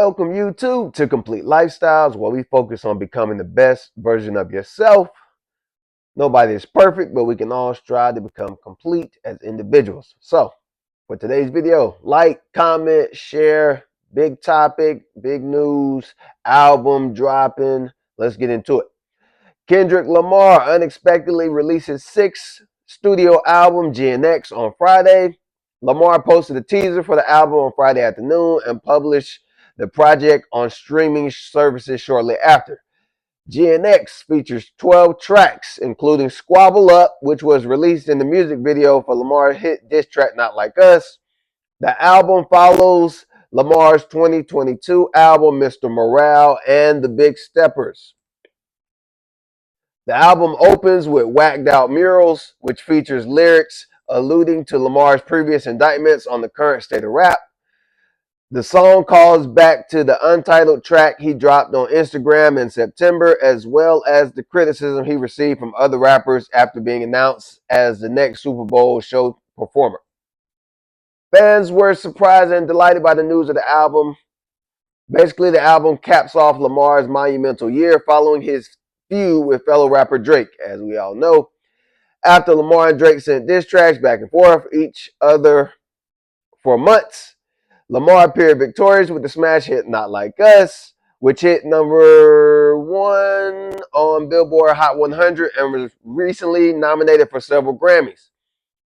Welcome YouTube to Complete Lifestyles, where we focus on becoming the best version of yourself. Nobody is perfect, but we can all strive to become complete as individuals. So, for today's video, like, comment, share, big topic, big news, album dropping. Let's get into it. Kendrick Lamar unexpectedly releases sixth studio album, GNX, on Friday. Lamar posted a teaser for the album on Friday afternoon and published the project on streaming services shortly after. GNX features 12 tracks, including Squabble Up, which was released in the music video for Lamar's hit diss track Not Like Us. The album follows Lamar's 2022 album, Mr. Morale and the Big Steppers. The album opens with Whacked Out Murals, which features lyrics alluding to Lamar's previous indictments on the current state of rap. The song calls back to the untitled track he dropped on Instagram in September, as well as the criticism he received from other rappers after being announced as the next Super Bowl show performer. Fans were surprised and delighted by the news of the album. Basically, the album caps off Lamar's monumental year following his feud with fellow rapper Drake, as we all know. After Lamar and Drake sent diss tracks back and forth each other for months, Lamar appeared victorious with the smash hit Not Like Us, which hit number 1 on Billboard Hot 100 and was recently nominated for several Grammys.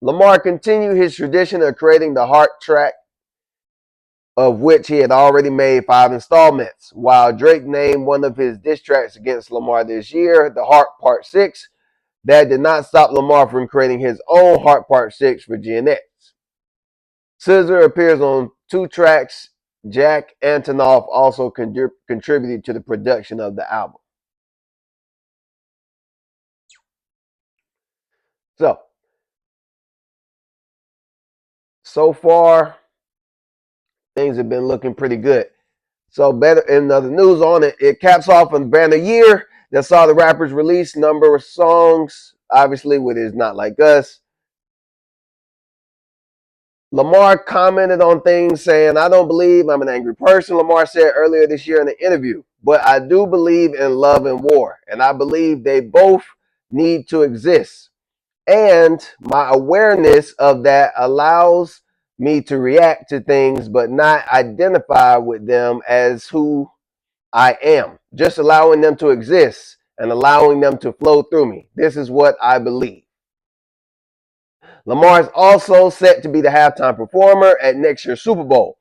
Lamar continued his tradition of creating the Heart track, of which he had already made 5 installments, while Drake named one of his diss tracks against Lamar this year, The Heart Part 6. That did not stop Lamar from creating his own Heart Part 6 for GNX. SZA appears on 2 tracks. Jack Antonoff also contributed to the production of the album. So far, things have been looking pretty good. So better in the news on it, it caps off a banner year that saw the rappers release number of songs, obviously with his Not Like Us. Lamar commented on things saying, "I don't believe I'm an angry person," Lamar said earlier this year in an interview, "but I do believe in love and war, and I believe they both need to exist. And my awareness of that allows me to react to things but not identify with them as who I am, just allowing them to exist and allowing them to flow through me. This is what I believe." Lamar is also set to be the halftime performer at next year's Super Bowl.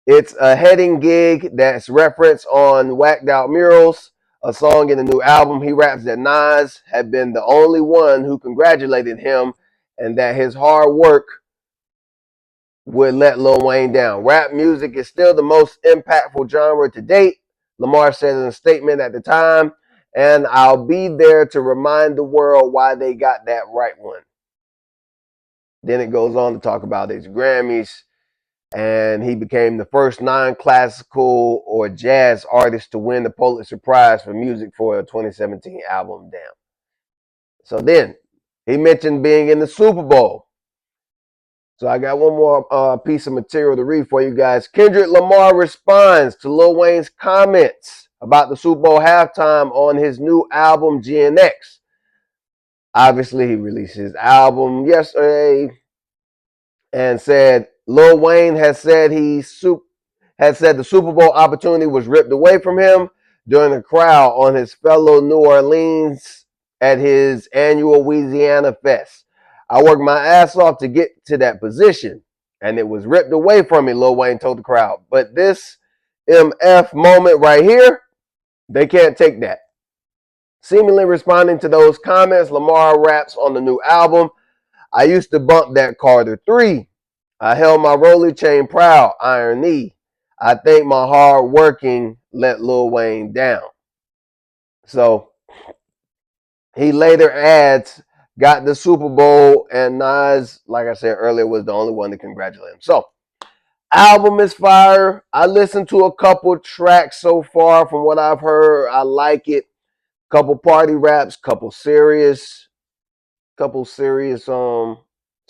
It's a heading gig that's referenced on Whacked Out Murals, a song in the new album. He raps that Nas had been the only one who congratulated him and that his hard work would let Lil Wayne down. Rap music is still the most impactful genre to date, Lamar said in a statement at the time, and I'll be there to remind the world why they got that right one. Then it goes on to talk about his Grammys, and he became the first non-classical or jazz artist to win the Pulitzer Prize for music for a 2017 album. Damn. So then he mentioned being in the Super Bowl. So I got one more piece of material to read for you guys. Kendrick Lamar responds to Lil Wayne's comments about the Super Bowl halftime on his new album, GNX. Obviously, he released his album yesterday and said Lil Wayne has said the Super Bowl opportunity was ripped away from him during a crowd on his fellow New Orleans at his annual Louisiana Fest. "I worked my ass off to get to that position, and it was ripped away from me," Lil Wayne told the crowd. "But this MF moment right here, they can't take that." Seemingly responding to those comments, Lamar raps on the new album, "I used to bump that Carter 3. I held my roller chain proud, Iron Knee. I think my hard working let Lil Wayne down." So he later adds, got the Super Bowl, and Nas, like I said earlier, was the only one to congratulate him. So album is fire. I listened to a couple tracks so far. From what I've heard, I like it. Couple party raps, couple serious songs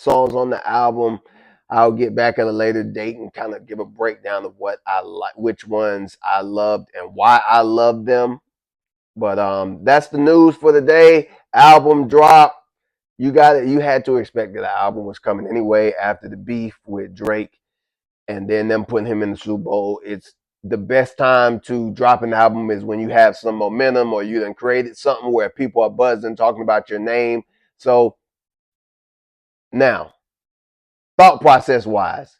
on the album. I'll get back at a later date and kind of give a breakdown of what I like, which ones I loved and why I loved them. But that's the news for the day. Album drop. You got it. You had to expect that the album was coming anyway after the beef with Drake and then them putting him in the Super Bowl. It's the best time to drop an album is when you have some momentum or you done created something where people are buzzing, talking about your name. So now, thought process wise,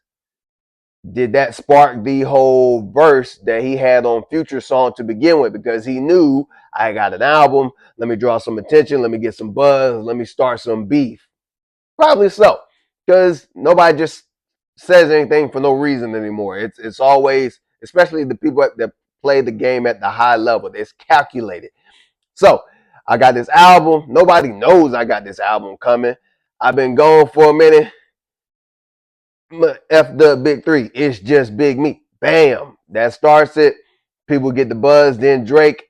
did that spark the whole verse that he had on Future song to begin with? Because he knew I got an album. Let me draw some attention. Let me get some buzz. Let me start some beef. Probably so, because nobody just says anything for no reason anymore. It's always, especially the people that play the game at the high level. It's calculated. So I got this album. Nobody knows I got this album coming. I've been gone for a minute. F the big three. It's just Big Me. Bam. That starts it. People get the buzz. Then Drake,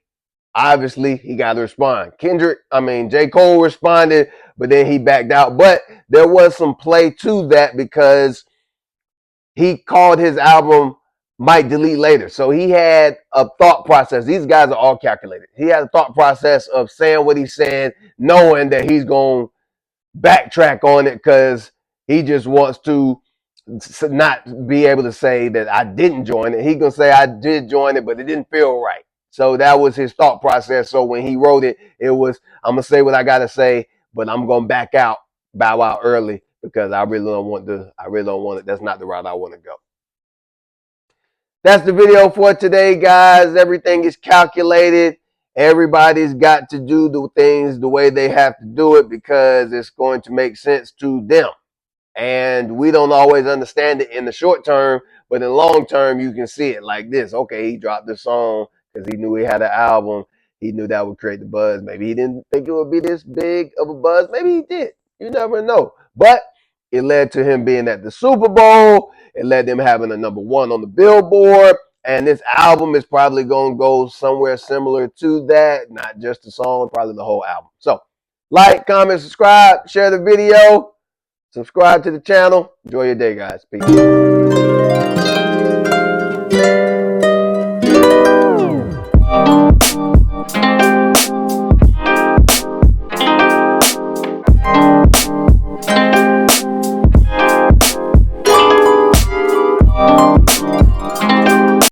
obviously, he got to respond. J. Cole responded, but then he backed out. But there was some play to that because he called his album Might Delete Later. So he had a thought process. These guys are all calculated. He had a thought process of saying what he's saying, knowing that he's going to backtrack on it because he just wants to not be able to say that I didn't join it. He gonna say I did join it, but it didn't feel right. So that was his thought process. So when he wrote it, it was I'm gonna say what I gotta say, but I'm gonna bow out early because I really don't want it. That's not the route I want to go. That's the video for today, guys. Everything is calculated. Everybody's got to do the things the way they have to do it because it's going to make sense to them. And we don't always understand it in the short term, but in the long term, you can see it like this. Okay, he dropped the song because he knew he had an album. He knew that would create the buzz. Maybe he didn't think it would be this big of a buzz. Maybe he did. You never know. But it led to him being at the Super Bowl. It led them having a #1 on the Billboard. And this album is probably going to go somewhere similar to that. Not just the song, probably the whole album. So like, comment, subscribe, share the video. Subscribe to the channel. Enjoy your day, guys. Peace.